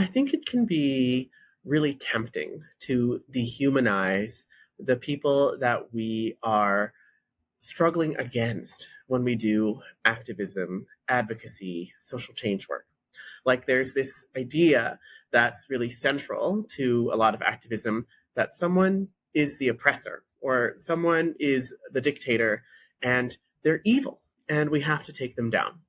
I think it can be really tempting to dehumanize the people that we are struggling against when we do activism, advocacy, social change work. Like there's this idea that's really central to a lot of activism that someone is the oppressor or someone is the dictator and they're evil and we have to take them down.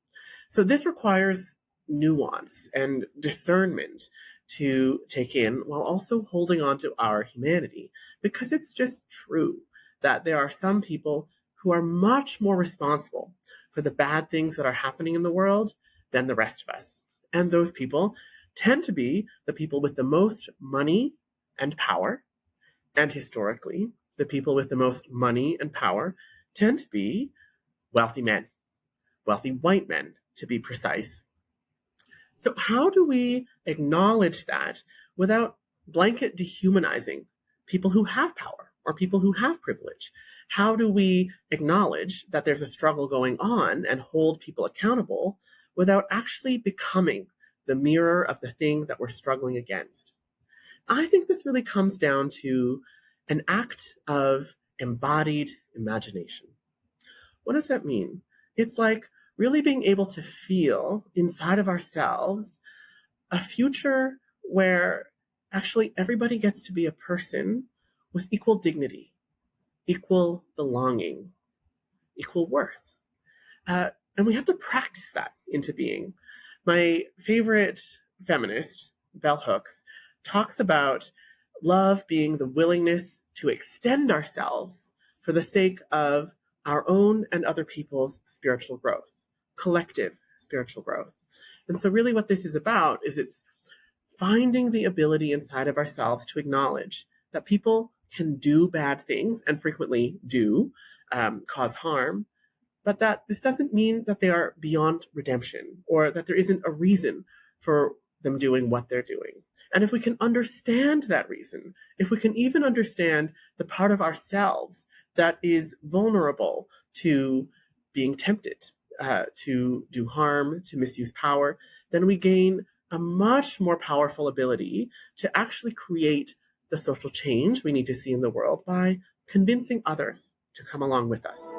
So this requires nuance and discernment to take in while also holding on to our humanity, because it's just true that there are some people who are much more responsible for the bad things that are happening in the world than the rest of us. And those people tend to be the people with the most money and power. And historically, the people with the most money and power tend to be wealthy men, wealthy white men, to be precise. So how do we acknowledge that without blanket dehumanizing people who have power or people who have privilege? How do we acknowledge that there's a struggle going on and hold people accountable without actually becoming the mirror of the thing that we're struggling against? I think this really comes down to an act of embodied imagination. What does that mean? It's like really being able to feel inside of ourselves a future where actually everybody gets to be a person with equal dignity, equal belonging, equal worth. And we have to practice that into being. My favorite feminist, Bell Hooks, talks about love being the willingness to extend ourselves for the sake of our own and other people's spiritual growth, collective spiritual growth. And so really what this is about is it's finding the ability inside of ourselves to acknowledge that people can do bad things and frequently do cause harm, but that this doesn't mean that they are beyond redemption or that there isn't a reason for them doing what they're doing. And if we can understand that reason, if we can even understand the part of ourselves that is vulnerable to being tempted to do harm, to misuse power, then we gain a much more powerful ability to actually create the social change we need to see in the world by convincing others to come along with us.